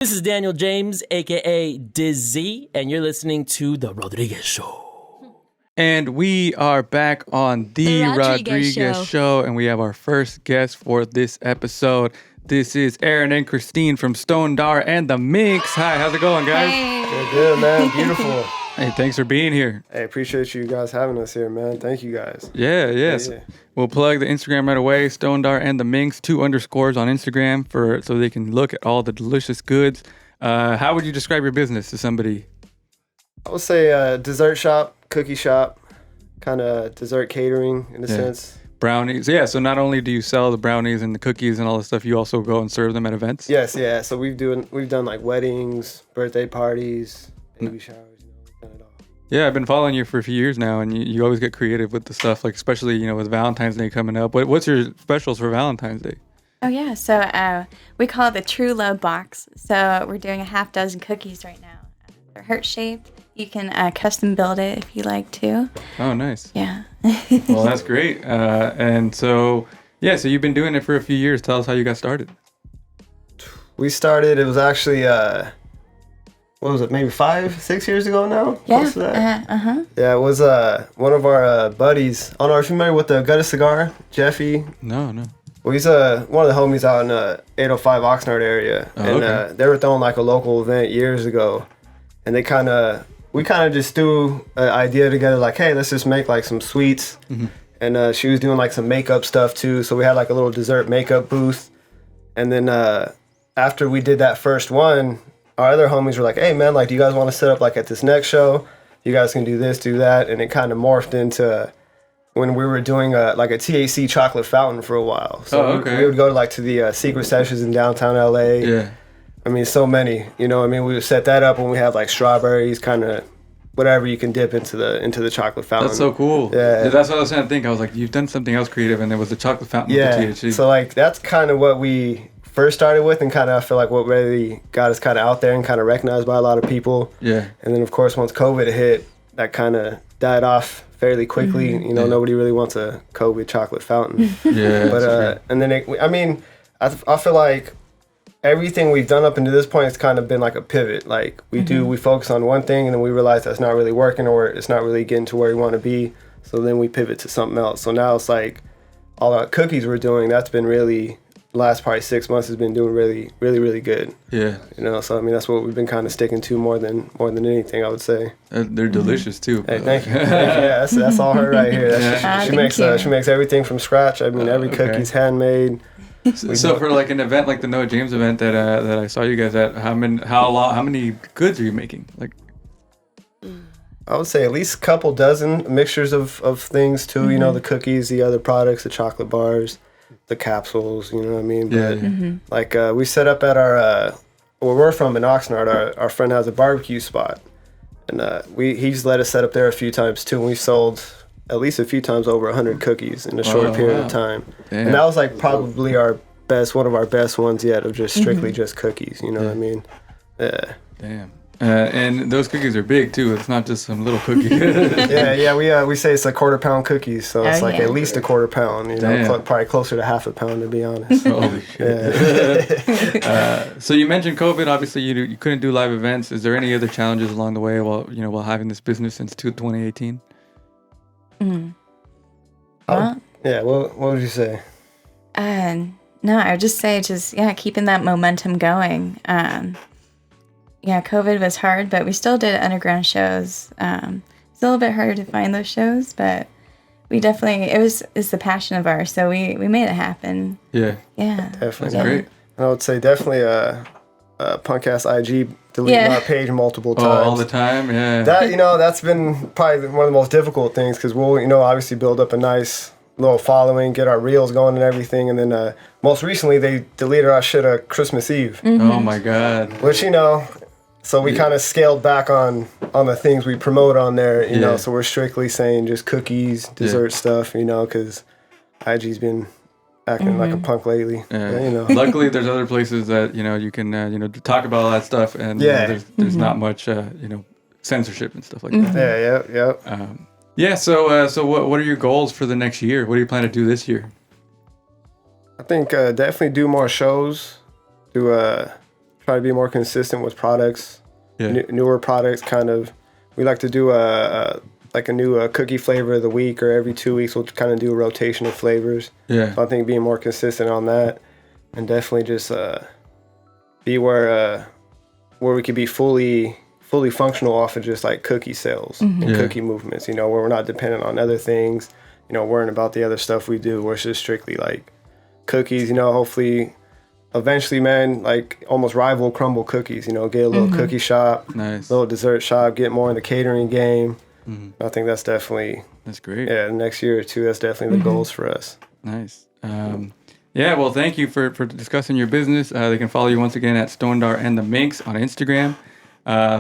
This is Daniel James, aka Dizzy, and you're listening to The Rodriguez Show. And we are back on The Rodriguez Show, and we have our first guest for this episode. This is Aaron and Christine from StonedarAndTheMinx. Hi, how's it going, guys? Hey. Good, man. Beautiful. Hey, thanks for being here. Hey, appreciate you guys having us here, man. Thank you guys. Yes. Yeah. We'll plug the Instagram right away. StonedarAndTheMinx, 2 underscores on Instagram so they can look at all the delicious goods. How would you describe your business to somebody? I would say dessert shop, cookie shop, kind of dessert catering in a sense. Brownies. Yeah, so not only do you sell the brownies and the cookies and all the stuff, you also go and serve them at events? Yes, yeah. So we've done like weddings, birthday parties, baby showers. We've done it all. Yeah, I've been following you for a few years now, and you always get creative with the stuff, like especially, with Valentine's Day coming up. What's your specials for Valentine's Day? Oh, yeah. So we call it the True Love Box. So we're doing a half dozen cookies right now. They're heart-shaped. You can custom build it if you like to. Oh, nice. Yeah. Well, that's great. And so you've been doing it for a few years. Tell us how you got started. We started, it was actually, what was it, maybe 5-6 years ago now? Yeah. Close to that. Yeah, it was one of our buddies. I don't know if you're familiar with the Gutta Cigar, Jeffy. No. Well, he's one of the homies out in the 805 Oxnard area. Oh, and okay. They were throwing like a local event years ago. And we kind of just threw an idea together like, hey, let's just make like some sweets. Mm-hmm. And she was doing like some makeup stuff too. So we had like a little dessert makeup booth. And then after we did that first one, our other homies were like, hey man, like, do you guys want to set up like at this next show? You guys can do this, do that. And it kind of morphed into when we were doing like a THC chocolate fountain for a while. So we would go to the secret sessions in downtown LA. Yeah. I mean, so many, we would set that up when we have like strawberries, kind of whatever you can dip into the chocolate fountain. That's so cool. Yeah. That's what I was trying to think. I was like, you've done something else creative, and there was the chocolate fountain with the THC. So like that's kind of what we first started with, and kind of I feel like what really got us kind of out there and kind of recognized by a lot of people. Yeah. And then of course once COVID hit, that kind of died off fairly quickly. Mm-hmm. Nobody really wants a COVID chocolate fountain. Yeah. But and then I feel like everything we've done up until this point has kind of been like a pivot. Like we focus on one thing and then we realize that's not really working or it's not really getting to where we want to be. So then we pivot to something else. So now it's like all our cookies we're doing, that's been really, last probably 6 months has been doing really, really, really good. Yeah. So that's what we've been kind of sticking to more than anything, I would say. They're delicious too. Hey, thank you. Yeah, that's all her right here. She makes everything from scratch. I mean, every cookie's handmade. So for like an event like the Noah James event that I saw you guys at, how many goods are you making? Like, I would say at least a couple dozen mixtures of things too. Mm-hmm. The cookies, the other products, the chocolate bars, the capsules. You know what I mean? Yeah. But, like we set up at our where we're from in Oxnard. Our friend has a barbecue spot, and he's let us set up there a few times too. And we sold at least a few times over 100 cookies in a short period of time. Damn. And that was like probably one of our best ones yet of just strictly just cookies, you know what I mean? Yeah. Damn. And those cookies are big too. It's not just some little cookie. We say it's a 1/4 pound cookies, so it's like at least a 1/4 pound, probably closer to half a pound to be honest. Holy shit. So you mentioned COVID. Obviously you couldn't do live events. Is there any other challenges along the way while having this business since 2018? Yeah, what would you say? No, I would just say keeping that momentum going. COVID was hard, but we still did underground shows. It's a little bit harder to find those shows, but we definitely, it's the passion of ours, so we made it happen. Yeah. Yeah. Definitely. That's great. I would say definitely punk ass IG deleting our page multiple times. All the time, yeah. That's been probably one of the most difficult things because we'll, obviously build up a nice little following, get our reels going and everything, and then most recently they deleted our shit at Christmas Eve. Mm-hmm. Oh my God. Which, so we kind of scaled back on the things we promote on there, so we're strictly saying just cookies, dessert stuff, because IG's been acting like a punk lately. Yeah. Luckily, there's other places that you can talk about all that stuff, and there's not much censorship and stuff like that. Yeah. So what are your goals for the next year? What do you plan to do this year? I think definitely do more shows. try to be more consistent with products, Yeah. newer products. Kind of, we like to do a new cookie flavor of the week, or every 2 weeks we'll kind of do a rotation of flavors. Yeah. So I think being more consistent on that, and definitely just be where we could be fully functional off of just like cookie sales and cookie movements. Where we're not dependent on other things. Worrying about the other stuff we do. Where it's just strictly like cookies. Hopefully, eventually, man, like almost rival Crumble cookies. Get a little cookie shop, Nice. little dessert shop, get more in the catering game. I think that's great. Yeah, the next year or two, that's definitely the goals for us. Nice. Yeah, well, thank you for discussing your business. They can follow you once again at StonedarAndTheMinx on Instagram.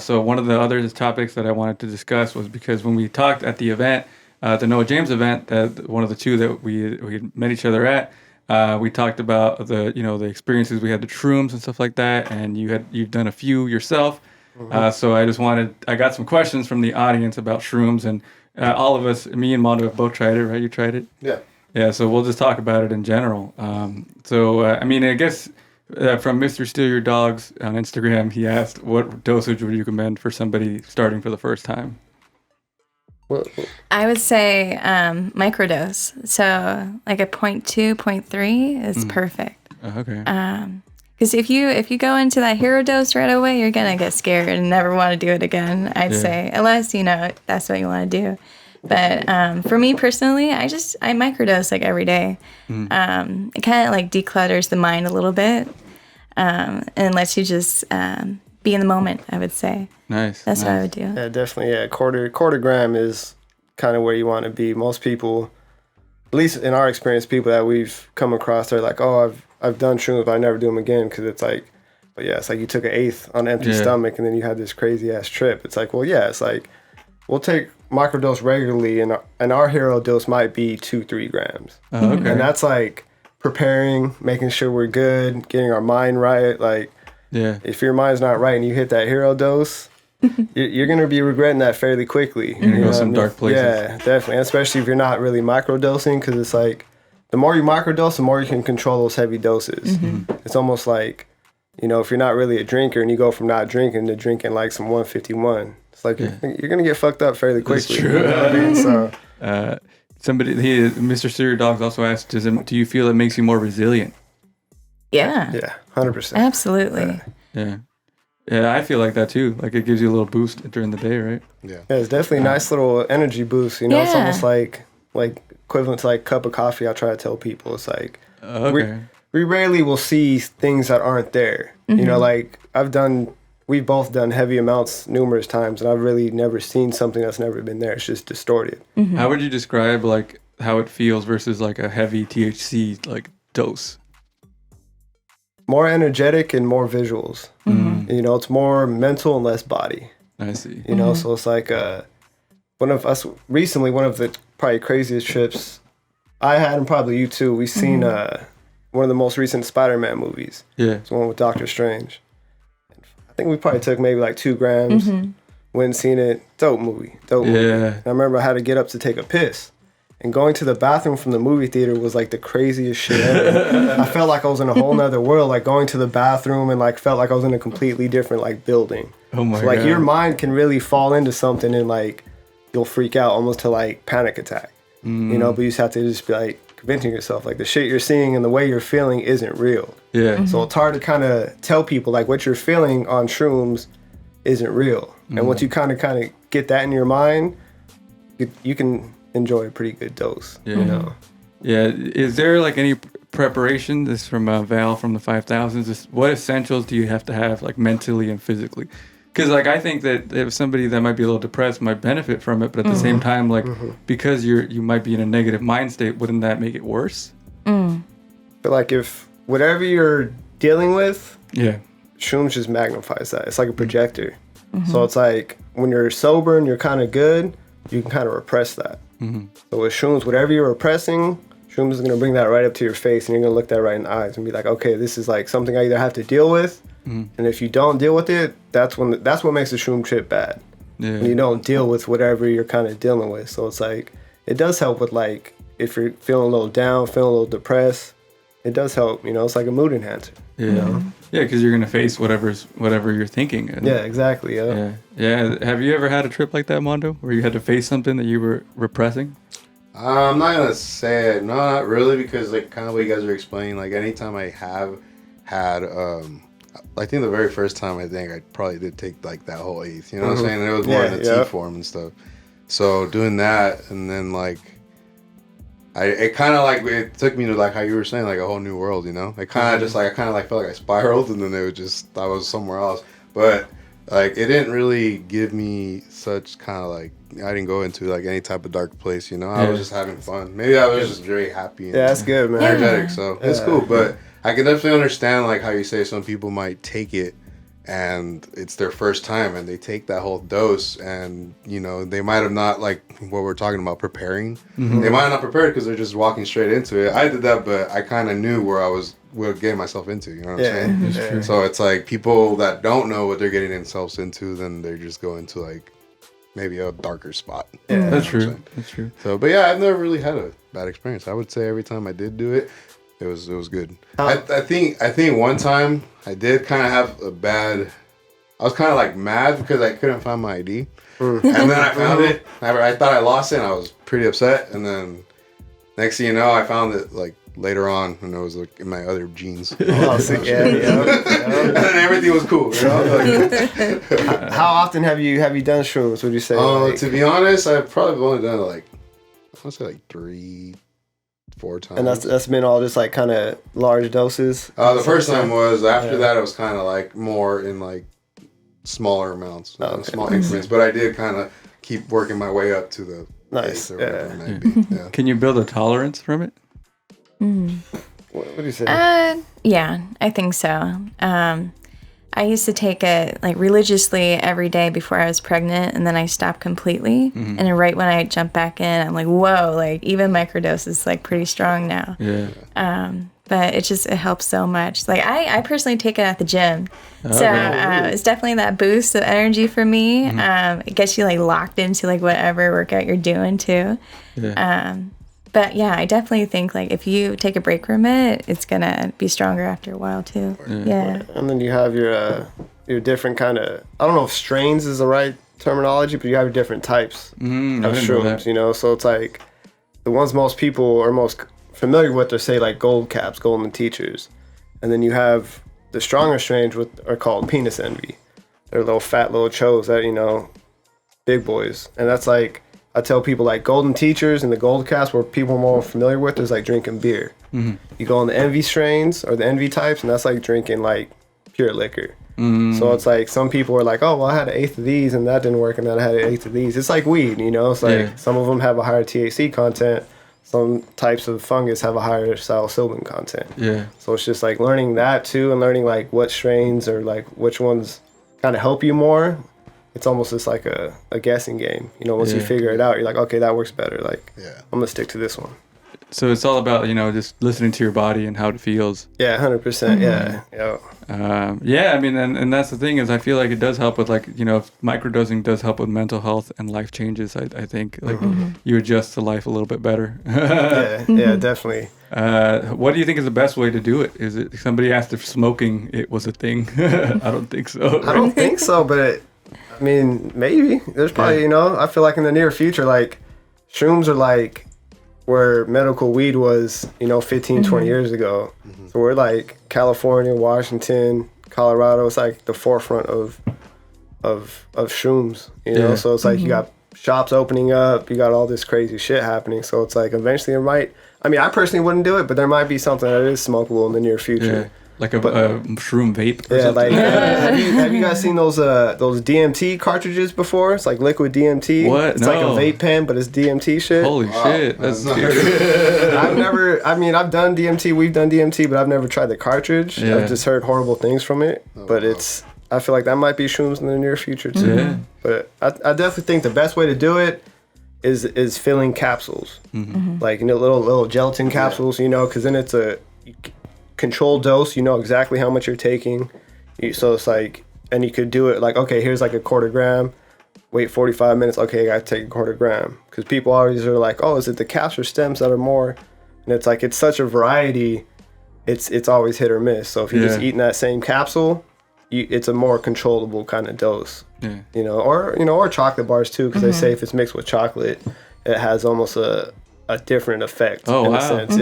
So one of the other topics that I wanted to discuss was because when we talked at the event, the Noah James event, one of the two that we met each other at, we talked about the experiences we had, the shrooms and stuff like that, and you've done a few yourself. So I got some questions from the audience about shrooms, and all of us, me and Mondo, have both tried it, right? You tried it? Yeah. Yeah, so we'll just talk about it in general. I guess from Mr. Steal Your Dogs on Instagram, he asked, what dosage would you recommend for somebody starting for the first time? I would say microdose. So like a 0.2, 0.3 is perfect. Okay. Because if you go into that hero dose right away, you're gonna get scared and never want to do it again. I'd say, unless that's what you want to do. But for me personally, I microdose like every day. It kind of like declutters the mind a little bit and lets you just be in the moment, I would say. Nice. That's what I would do. Yeah, definitely. Yeah, quarter gram is kind of where you want to be. Most people, at least in our experience, people that we've come across, they're like, oh, I've done shrooms, but I never do them again, because it's like, but yeah, it's like you took an eighth on an empty stomach and then you had this crazy ass trip. It's like, well, yeah, it's like we'll take microdose regularly, and our hero dose might be 2-3 grams. Oh, okay. And that's like preparing, making sure we're good, getting our mind right. Like, if your mind's not right and you hit that hero dose, you're going to be regretting that fairly quickly. You're going to go some dark places. Yeah, definitely. And especially if you're not really microdosing, because it's like the more you microdose, the more you can control those heavy doses. It's almost like, if you're not really a drinker and you go from not drinking to drinking like some 151, it's like you're going to get fucked up fairly quickly. That's true. You know what I mean? So, Mr. Steal Your Dogs also asked, do you feel it makes you more resilient? Yeah. yeah, 100%. Absolutely. Yeah. Yeah, I feel like that too. Like it gives you a little boost during the day, right? Yeah, it's definitely a nice little energy boost. It's almost like equivalent to like a cup of coffee. I try to tell people, it's like we rarely will see things that aren't there. Like we've both done heavy amounts numerous times, and I've really never seen something that's never been there. It's just distorted. How would you describe like how it feels versus like a heavy THC like dose? More energetic and more visuals. It's more mental and less body. I see. So it's like one of the probably craziest trips I had, and probably you too. We've seen one of the most recent Spider-Man movies. Yeah. It's the one with Doctor Strange. I think we probably took maybe like 2 grams. Went and seen it. Dope movie. And I remember I had to get up to take a piss. And going to the bathroom from the movie theater was like the craziest shit ever. I felt like I was in a whole nother world, like going to the bathroom and like felt like I was in a completely different like building. Oh my God. Like your mind can really fall into something and like you'll freak out almost to like panic attack. But you just have to just be like convincing yourself like the shit you're seeing and the way you're feeling isn't real. Yeah. So it's hard to kind of tell people like what you're feeling on shrooms isn't real. And once you kind of get that in your mind, you can enjoy a pretty good dose. Yeah. Is there like any preparation? This is from Val from the 5000s. What essentials do you have to have like mentally and physically? Because like I think that if somebody that might be a little depressed might benefit from it, but at the same time, like because you might be in a negative mind state, wouldn't that make it worse? But like if whatever you're dealing with, shrooms just magnifies that. It's like a projector. So it's like when you're sober and you're kind of good, you can kind of repress that. So with shrooms, whatever you're repressing, shrooms is going to bring that right up to your face, and you're going to look that right in the eyes and be like, okay, this is like something I either have to deal with, and if you don't deal with it, that's what makes the shroom trip bad. When you don't deal with whatever you're kind of dealing with. So it's like, it does help with like, if you're feeling a little down, feeling a little depressed, it does help, it's like a mood enhancer. Yeah, because you're gonna face whatever you're thinking. And, Yeah, exactly. yeah. Have you ever had a trip like that, Mondo, where you had to face something that you were repressing? I'm not gonna say it. No, not really, because like kind of what you guys are explaining. Like anytime I have had, I think the very first time I probably did take like that whole eighth. You know what I'm saying? And it was more in the T form and stuff. So doing that, and then like, it kind of like it took me to like how you were saying, like a whole new world. You know, it kind of just like I kind of like felt like I spiraled, and then it was just I was somewhere else. But like it didn't really give me such kind of like. I didn't go into like any type of dark place, you know. I was just having fun. Maybe I was just very happy and that's good, man. energetic. So it's cool. But I can definitely understand like how you say some people might take it and it's their first time and they take that whole dose and you know they might have not like what we're talking about preparing. They might have not prepared because they're just walking straight into it. I did that, but I kind of knew where I was getting myself into. You know what I'm saying? So it's like people that don't know what they're getting themselves into, then they just go into like. Maybe a darker spot. Yeah, that's true. That's true. So, but yeah, I've never really had a bad experience. I would say every time I did do it, it was good. I think one time I did kind of have a bad. I was kind of like mad because I couldn't find my ID, and then I found it. I thought I lost it. And I was pretty upset, and then next thing you know, I found it like later on, and it was like in my other jeans. And then everything was cool. You know? How often have you done shrooms? Would you say? To be honest, I've probably only done it like I want to say like 3-4 times. And that's been all just like kind of large doses. The first time was after that. It was kind of like more in like smaller amounts, small increments. But I did kind of keep working my way up to the nice. Yeah. Can you build a tolerance from it? What do you say? Yeah, I think so. I used to take it like religiously every day before I was pregnant, and then I stopped completely. And then right when I jump back in, I'm like, whoa, like even microdose is like pretty strong now. Yeah. But it helps so much. Like I personally take it at the gym. So it's definitely that boost of energy for me. It gets you like locked into like whatever workout you're doing too. Yeah. But yeah, I definitely think like if you take a break from it, it's gonna be stronger after a while too. Yeah. And then you have your different kind of, I don't know if strains is the right terminology, but you have different types of shrooms, you know? So it's like the ones most people are most familiar with are say like gold caps, golden teachers. And then you have the stronger strains which are called penis envy. They're little fat little chos that, you know, big boys. And that's like, I tell people like golden teachers and the gold caps where people are more familiar with is like drinking beer. You go on the envy strains or the envy types and that's like drinking like pure liquor. So it's like some people are like, oh, well, I had an eighth of these and that didn't work and then I had an eighth of these. It's like weed, you know? It's like some of them have a higher THC content. Some types of fungus have a higher psilocybin content. Yeah. So it's just like learning that too and learning like what strains or like which ones kind of help you more. It's almost just like a guessing game. You know, once you figure it out, you're like, okay, that works better. Like, I'm going to stick to this one. So it's all about, you know, just listening to your body and how it feels. Yeah, 100%. Yeah. Yeah, I mean, and that's the thing is I feel like it does help with like, you know, microdosing does help with mental health and life changes. I think like you adjust to life a little bit better. yeah, definitely. What do you think is the best way to do it? Is it somebody asked if smoking it was a thing? I don't think so. I don't think so, but I mean, maybe. There's probably, you know, I feel like in the near future, like shrooms are like where medical weed was, you know, 15, 20 years ago. So we're like California, Washington, Colorado. It's like the forefront of shrooms, you know? So it's like you got shops opening up, you got all this crazy shit happening. So it's like eventually it might, I mean, I personally wouldn't do it, but there might be something that is smokable in the near future. Yeah. Like a shroom vape or something? Like have you guys seen those DMT cartridges before? It's like liquid DMT. What? It's like a vape pen, but it's DMT shit. Holy shit. That's I've done DMT, we've done DMT, but I've never tried the cartridge. I've just heard horrible things from it. But I feel like that might be shrooms in the near future too. Yeah. But I definitely think the best way to do it is filling capsules. Like, you know, little gelatin capsules, you know, because then it's a controlled dose, you know exactly how much you're taking. So it's like, and you could do it like, okay, here's like a quarter gram, wait 45 minutes, okay, I gotta take a quarter gram. Because people always are like, oh, is it the caps or stems that are more? And it's like, it's such a variety. it's always hit or miss. So if you're just eating that same capsule, it's a more controllable kind of dose. Yeah. Or chocolate bars too, because they say if it's mixed with chocolate, it has almost a different effect in a sense.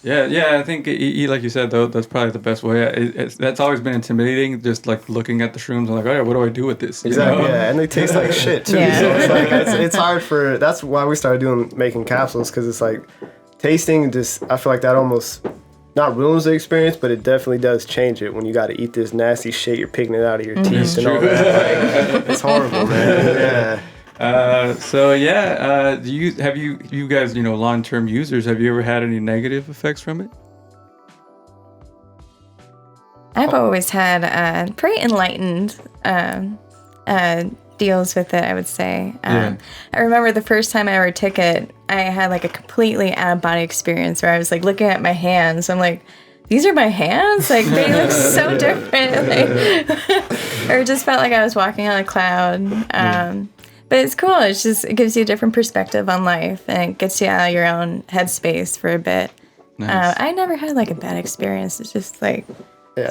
Yeah, I think like you said though, that's probably the best way. That's always been intimidating, just like looking at the shrooms. I'm like, oh yeah, what do I do with this? Exactly. Yeah, and they taste like shit too. Yeah. So it's like it's hard for. That's why we started making capsules, because it's like tasting. Just I feel like that almost not ruins the experience, but it definitely does change it when you got to eat this nasty shit. You're picking it out of your teeth and all that. Like, it's horrible, man. Yeah. Have you guys, long-term users, have you ever had any negative effects from it? I've always had pretty enlightened deals with it, I would say. I remember the first time I ever took it, I had like a completely out-of-body experience where I was like looking at my hands. I'm like, these are my hands? Like, they look so different. Or it just felt like I was walking on a cloud. But it's cool. It gives you a different perspective on life, and it gets you out of your own headspace for a bit. Nice. I never had like a bad experience. It's just like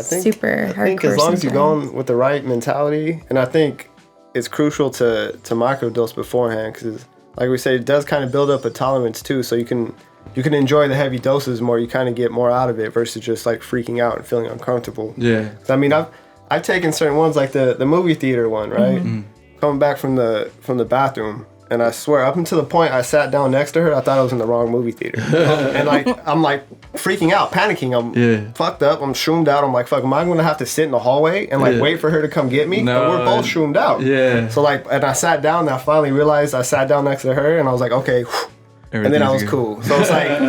super hardcore. I think as long as you're going with the right mentality, and I think it's crucial to microdose beforehand, because like we say, it does kind of build up a tolerance too, so you can enjoy the heavy doses more. You kind of get more out of it versus just like freaking out and feeling uncomfortable. Yeah. I mean, I've taken certain ones, like the movie theater one, right? Mm-hmm. Coming back from the bathroom, and I swear up until the point I sat down next to her, I thought I was in the wrong movie theater. And like I'm like freaking out, panicking. I'm fucked up. I'm shroomed out. I'm like, fuck, am I gonna have to sit in the hallway and like wait for her to come get me? No, we're both shroomed out. Yeah. So like, and I sat down, and I finally realized I sat down next to her, and I was like, okay. And then I was cool. So it's like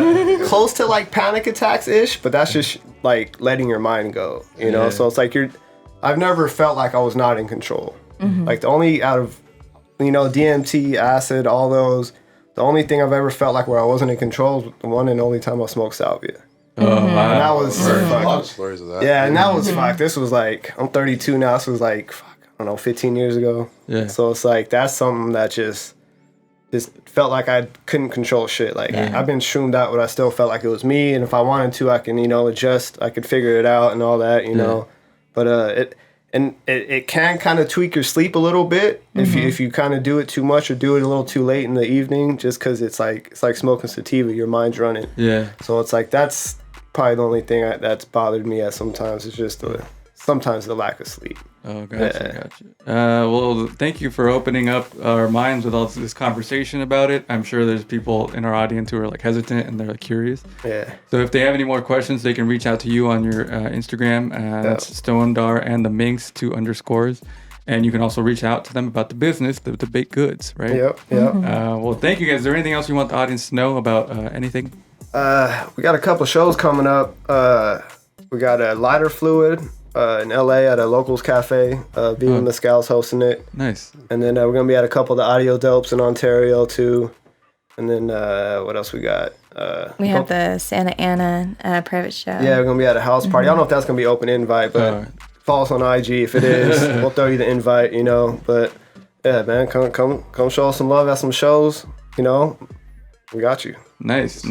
close to like panic attacks ish, but that's just like letting your mind go, you know? So it's like I've never felt like I was not in control. Mm-hmm. Like the only out of, DMT, acid, all those, the only thing I've ever felt like where I wasn't in control was the one and only time I smoked salvia. Oh, wow. And that was a lot of stories of that. Yeah, and that was fuck. This was like, I'm 32 now. This was like, fuck, I don't know, 15 years ago. Yeah. So it's like, that's something that just felt like I couldn't control shit. Like I've been shroomed out, but I still felt like it was me. And if I wanted to, I can, adjust. I could figure it out and all that, know. But it can kind of tweak your sleep a little bit if you kind of do it too much or do it a little too late in the evening, just because it's like smoking sativa. Your mind's running. Yeah. So it's like that's probably the only thing that's bothered me sometimes. It's just sometimes the lack of sleep. Oh, gotcha. Well, thank you for opening up our minds with all this conversation about it. I'm sure there's people in our audience who are like hesitant and they're like curious. Yeah. So if they have any more questions, they can reach out to you on your Instagram. That's StonedarAndTheMinx 2_. And you can also reach out to them about the business, the baked goods, right? Yep. Well, thank you guys. Is there anything else you want the audience to know about anything? We got a couple shows coming up. We got a lighter fluid. In LA at a locals cafe, Viva Mescal's hosting it. Nice. And then we're gonna be at a couple of the audio dopes in Ontario too. And then what else we got? We have the Santa Ana private show. Yeah, we're gonna be at a house party. I don't know if that's gonna be open invite, but follow us on IG if it is. We'll throw you the invite, But yeah, man, come show us some love at some shows. We got you. Nice.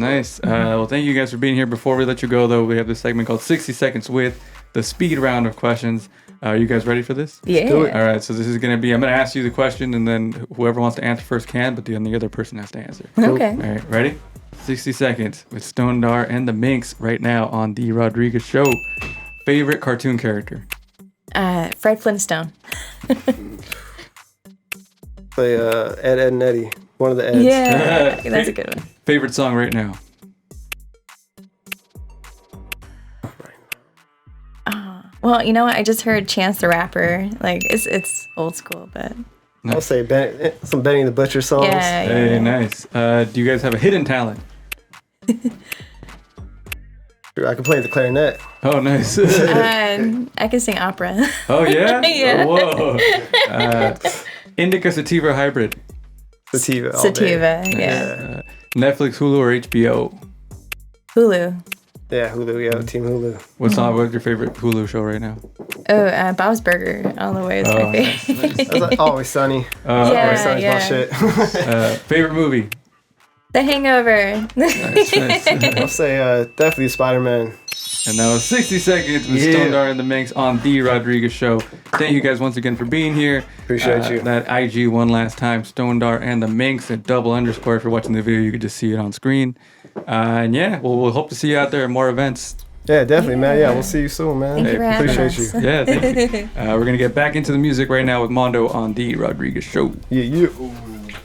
Well, thank you guys for being here. Before we let you go, though, we have this segment called 60 Seconds with the speed round of questions. Are you guys ready for this? Yeah. Let's do it. All right, so this is going to be, I'm going to ask you the question, and then whoever wants to answer first can, but then the other person has to answer. Okay. All right, ready? 60 Seconds with StonedarAndTheMinx right now on The Rodriguez Show. Favorite cartoon character? Fred Flintstone. Play Ed, and Eddie. One of the Eds. Yeah, that's a good one. Favorite song right now? Well, you know what? I just heard Chance the Rapper. Like, it's old school, but... I'll say some Benny the Butcher songs. Yeah. Hey, nice. Do you guys have a hidden talent? I can play the clarinet. Oh, nice. I can sing opera. Oh, yeah? Yeah. Whoa. Indica sativa hybrid? Sativa, yeah. Netflix, Hulu, or HBO? Hulu. Yeah, Hulu. Yeah, Team Hulu. What's your favorite Hulu show right now? Oh, Bob's Burger all the way is my favorite. That's like Always Sunny. Always Sunny's my shit. Favorite movie? The Hangover. Nice. I'll say definitely Spider-Man. And that was 60 seconds with Yeah. Stondar and the Minx on The Rodriguez Show. Thank you guys once again for being here. Appreciate you. That IG one last time, Stondar and the Minx, a double underscore. If you're watching the video, you can just see it on screen. And yeah, we'll hope to see you out there at more events. Yeah, definitely, man. Yeah, we'll see you soon, man. Thank you for having Appreciate us. you. Yeah, thank you. We're going to get back into the music right now with Mondo on The Rodriguez Show. Yeah.